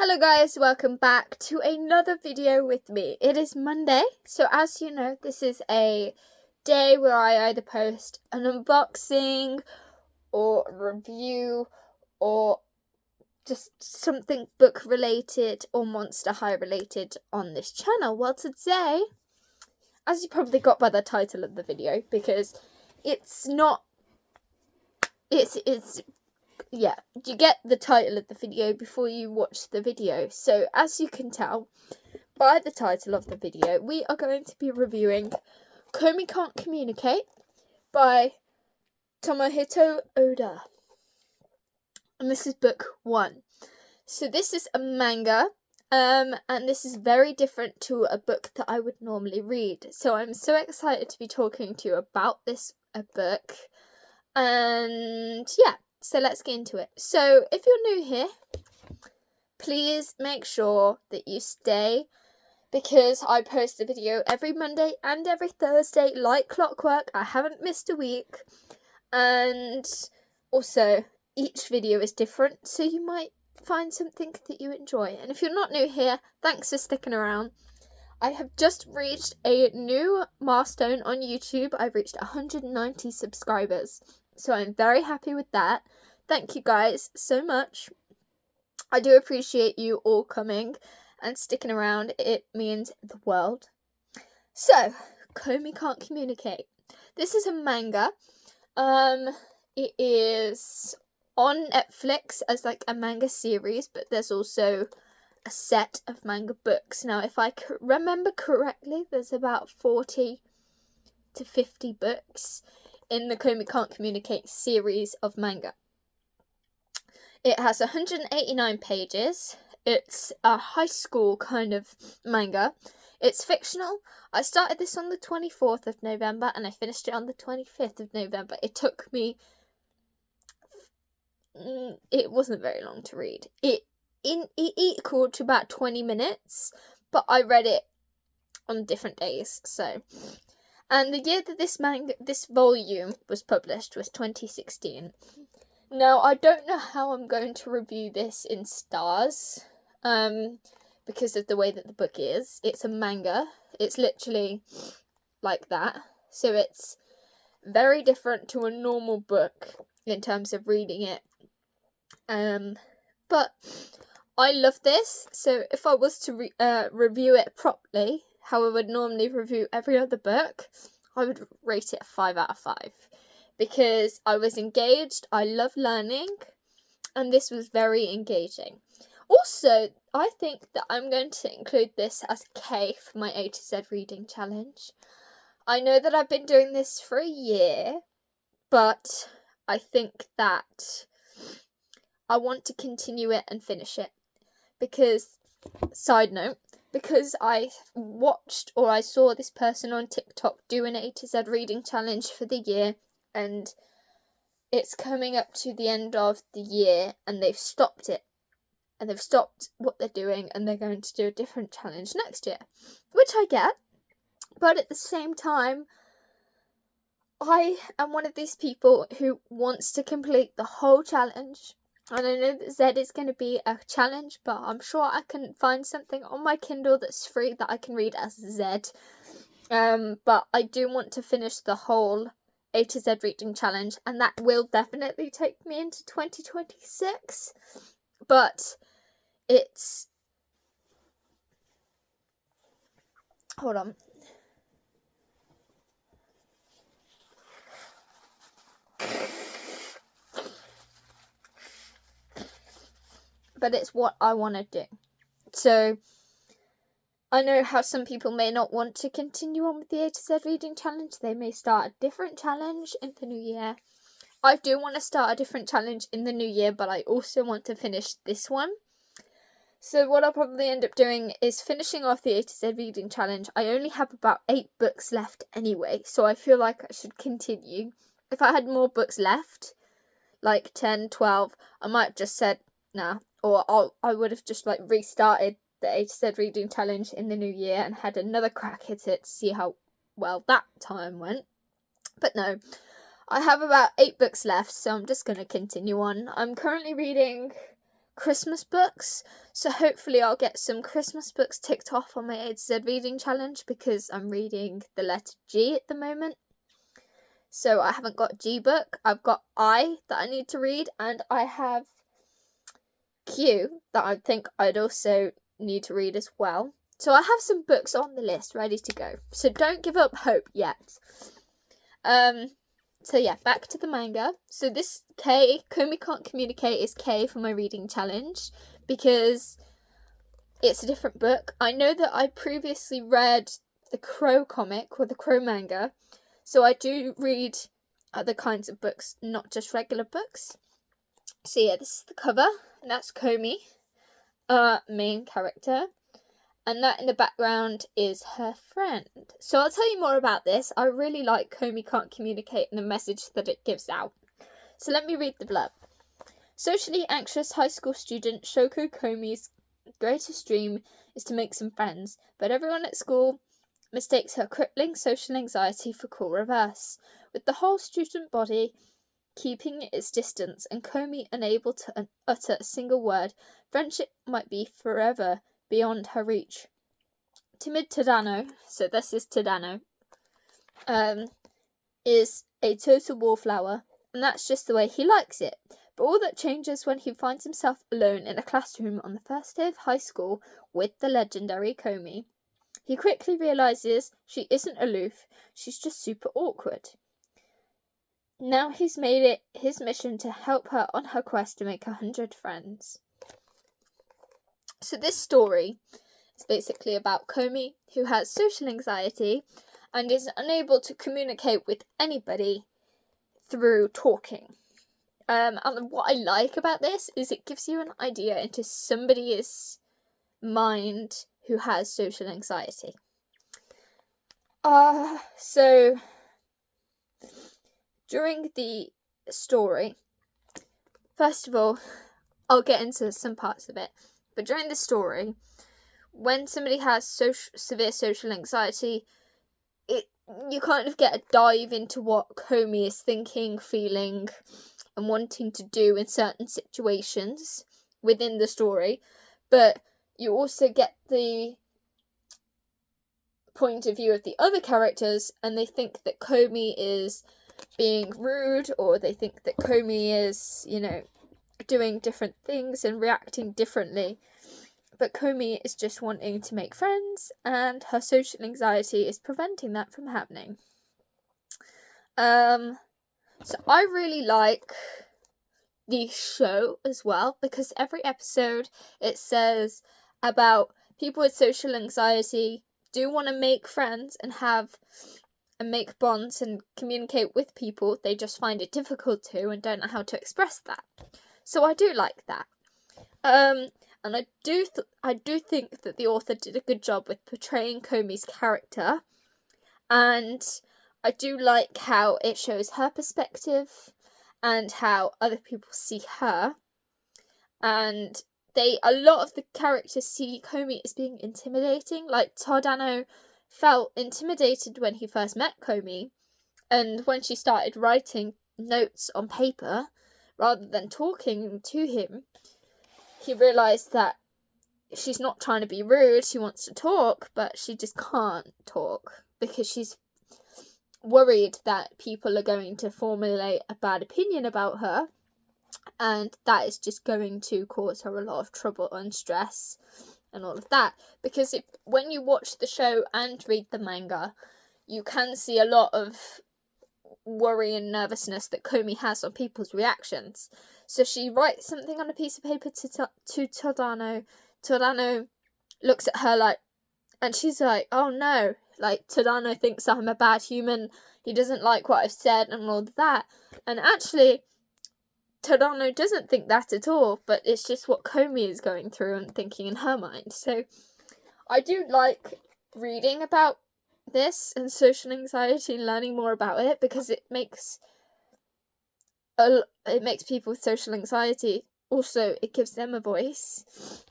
Hello guys, welcome back to another video with me. It is Monday, so as you know, this is a day where I either post an unboxing or a review or just something book related or Monster High related on this channel. Well, today, as you probably got by the title of the video, because yeah, you get the title of the video before you watch the video. So as you can tell by the title of the video, we are going to be reviewing Komi Can't Communicate by Tomohito Oda. And this is book 1. So this is a manga, and this is very different to a book that I would normally read. So I'm so excited to be talking to you about this book. And yeah. So let's get into it. So if you're new here, please make sure that you stay, because I post a video every Monday and every Thursday like clockwork. I haven't missed a week, and also each video is different, so you might find something that you enjoy. And if you're not new here, thanks for sticking around. I have just reached a new milestone on YouTube. I've reached 190 subscribers. So I'm very happy with that. Thank you guys so much. I do appreciate you all coming and sticking around. It means the world. So, Komi Can't Communicate. This is a manga. It is on Netflix as like a manga series, but there's also a set of manga books. Now, if I remember correctly, there's about 40 to 50 books in the Komi Can't Communicate series of manga. It has 189 pages. It's a high school kind of manga. It's fictional. I started this on the 24th of November and I finished it on the 25th of November. It took me... It wasn't very long to read. It equaled to about 20 minutes, but I read it on different days, so... And the year that this volume was published was 2016. Now, I don't know how I'm going to review this in stars, because of the way that the book is. It's a manga. It's literally like that. So it's very different to a normal book in terms of reading it. But I love this. So if I was to review it properly, how I would normally review every other book, I would rate it a 5 out of 5. Because I was engaged, I love learning, and this was very engaging. Also, I think that I'm going to include this as K for my A to Z reading challenge. I know that I've been doing this for a year, but I think that I want to continue it and finish it. Because, side note, because I watched or I saw this person on TikTok do an A to Z reading challenge for the year, and it's coming up to the end of the year and they've stopped it. And they've stopped what they're doing and they're going to do a different challenge next year. Which I get. But at the same time, I am one of these people who wants to complete the whole challenge. And I know that Z is going to be a challenge, but I'm sure I can find something on my Kindle that's free that I can read as Z. But I do want to finish the whole A to Z reading challenge, and that will definitely take me into 2026. But it's... Hold on. But it's what I want to do. So, I know how some people may not want to continue on with the A to Z reading challenge. They may start a different challenge in the new year. I do want to start a different challenge in the new year, but I also want to finish this one. So what I'll probably end up doing is finishing off the A to Z reading challenge. I only have about 8 books left anyway, so I feel like I should continue. If I had more books left, like 10, 12, I might have just said, nah. Or I would have just like restarted the A to Z reading challenge in the new year and had another crack at it to see how well that time went. But no, I have about 8 books left, so I'm just going to continue on. I'm currently reading Christmas books. So hopefully I'll get some Christmas books ticked off on my A to Z reading challenge, because I'm reading the letter G at the moment. So I haven't got G book. I've got I that I need to read, and I have Q that I think I'd also need to read as well. So I have some books on the list ready to go. So don't give up hope yet. So yeah, back to the manga. So this K, Komi Can't Communicate, is K for my reading challenge, because it's a different book. I know that I previously read the Crow comic, or the Crow manga, so I do read other kinds of books, not just regular books. So yeah, this is the cover, and that's Komi, main character. And that in the background is her friend. So I'll tell you more about this. I really like Komi Can't Communicate and the message that it gives out. So let me read the blurb. Socially anxious high school student Shoko Komi's greatest dream is to make some friends, but everyone at school mistakes her crippling social anxiety for cool reverse. With the whole student body keeping its distance and Komi unable to utter a single word, friendship might be forever beyond her reach. Timid Tadano, so this is Tadano, is a total wallflower, and that's just the way he likes it. But all that changes when he finds himself alone in a classroom on the first day of high school with the legendary Komi. He quickly realises she isn't aloof, she's just super awkward. Now he's made it his mission to help her on her quest to make 100 friends. So this story is basically about Komi, who has social anxiety and is unable to communicate with anybody through talking. And what I like about this is it gives you an idea into somebody's mind who has social anxiety. So during the story, first of all, I'll get into some parts of it. But during the story, when somebody has severe social anxiety, you kind of get a dive into what Komi is thinking, feeling, and wanting to do in certain situations within the story. But you also get the point of view of the other characters, and they think that Komi is being rude, or they think that Komi is, doing different things and reacting differently. But Komi is just wanting to make friends, and her social anxiety is preventing that from happening. So I really like the show as well, because every episode it says about people with social anxiety do want to make friends and make bonds and communicate with people. They just find it difficult to and don't know how to express that. So I do like that. And I do think that the author did a good job with portraying Komi's character, and I do like how it shows her perspective and how other people see her, and a lot of the characters see Komi as being intimidating. Like Tadano felt intimidated when he first met Komi, and when she started writing notes on paper rather than talking to him, he realised that she's not trying to be rude, she wants to talk, but she just can't talk because she's worried that people are going to formulate a bad opinion about her, and that is just going to cause her a lot of trouble and stress and all of that. Because when you watch the show and read the manga, you can see a lot of worry and nervousness that Komi has on people's reactions. So she writes something on a piece of paper to Tadano. Tadano looks at her and she's like, oh no, Tadano thinks I'm a bad human, he doesn't like what I've said and all of that. And actually, Tadano doesn't think that at all, but it's just what Komi is going through and thinking in her mind. So I do like reading about this and social anxiety and learning more about it, because it makes people with social anxiety, also it gives them a voice,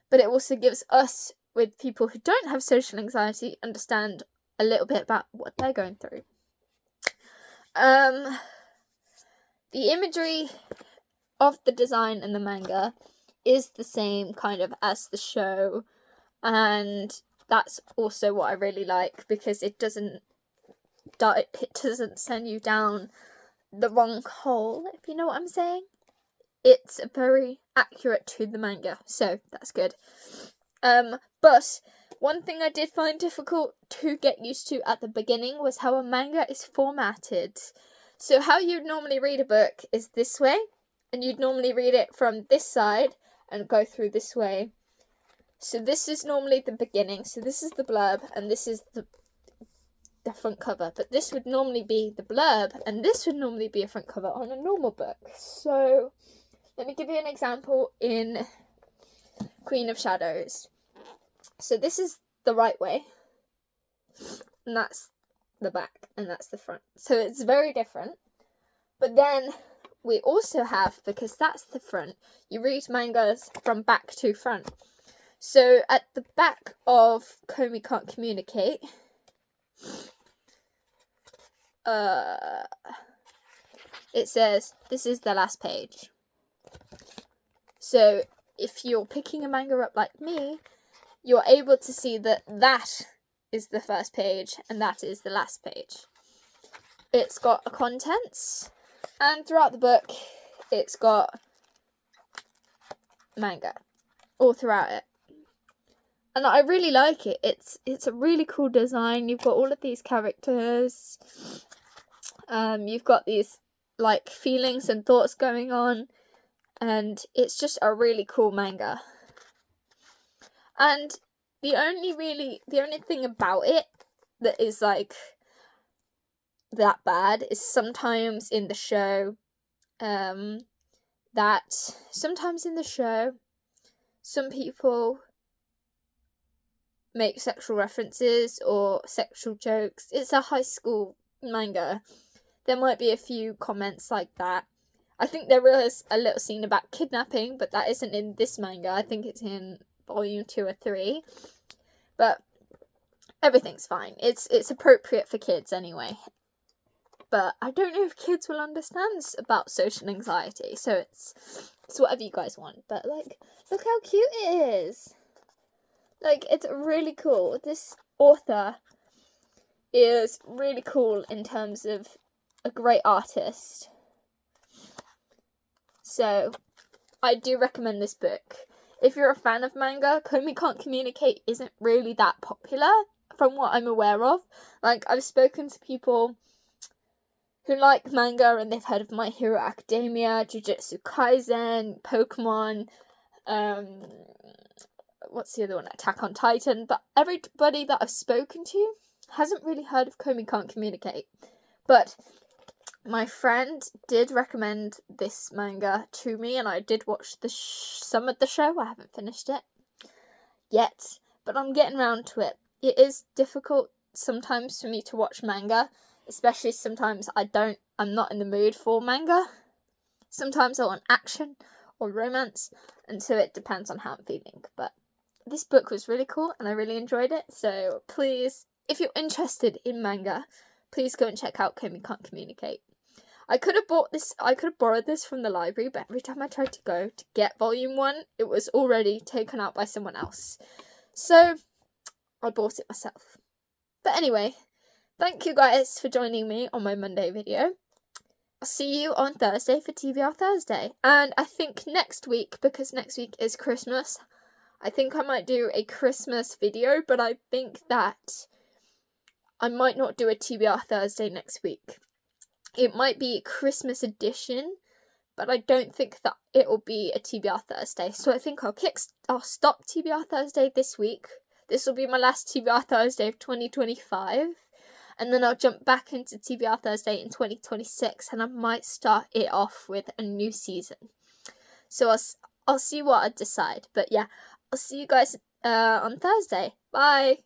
but it also gives us with people who don't have social anxiety understand a little bit about what they're going through. The imagery of the design in the manga is the same kind of as the show, and that's also what I really like, because it doesn't send you down the wrong hole, if you know what I'm saying. It's very accurate to the manga, so that's good. But one thing I did find difficult to get used to at the beginning was how a manga is formatted. So how you'd normally read a book is this way, and you'd normally read it from this side and go through this way. So this is normally the beginning, so this is the blurb, and this is the front cover. But this would normally be the blurb, and this would normally be a front cover on a normal book. So let me give you an example in Queen of Shadows. So this is the right way, and that's the back, and that's the front. So it's very different. But then we also have, because that's the front, you read mangas from back to front. So at the back of Komi Can't Communicate, it says, this is the last page. So if you're picking a manga up like me, you're able to see that that is the first page and that is the last page. It's got a contents, and throughout the book it's got manga all throughout it. And I really like it. It's a really cool design. You've got all of these characters. You've got these like feelings and thoughts going on, and it's just a really cool manga. And the only thing about it that is like that bad is sometimes in the show, some people make sexual references or sexual jokes. It's a high school manga. There might be a few comments like that. I think there is a little scene about kidnapping, but that isn't in this manga. I think it's in volume 2 or 3. But everything's fine. It's appropriate for kids anyway. But I don't know if kids will understand about social anxiety, so it's whatever you guys want. But like, look how cute it is. Like, it's really cool. This author is really cool in terms of a great artist. So, I do recommend this book. If you're a fan of manga, Komi Can't Communicate isn't really that popular, from what I'm aware of. Like, I've spoken to people who like manga and they've heard of My Hero Academia, Jujutsu Kaisen, Pokemon, what's the other one? Attack on Titan. But everybody that I've spoken to hasn't really heard of Komi Can't Communicate. But my friend did recommend this manga to me, and I did watch some of the show. I haven't finished it yet, but I'm getting around to it. It is difficult sometimes for me to watch manga, especially sometimes I'm not in the mood for manga. Sometimes I want action or romance, and so it depends on how I'm feeling. But this book was really cool and I really enjoyed it. So please, if you're interested in manga, please go and check out Komi Can't Communicate. I could have borrowed this from the library, but every time I tried to go to get volume 1, it was already taken out by someone else. So I bought it myself. But anyway, thank you guys for joining me on my Monday video. I'll see you on Thursday for TBR Thursday. And I think next week, because next week is Christmas, I think I might do a Christmas video, but I think that I might not do a TBR Thursday next week. It might be a Christmas edition, but I don't think that it will be a TBR Thursday. So I think I'll stop TBR Thursday this week. This will be my last TBR Thursday of 2025. And then I'll jump back into TBR Thursday in 2026, and I might start it off with a new season. So I'll see what I decide. But yeah, I'll see you guys on Thursday. Bye!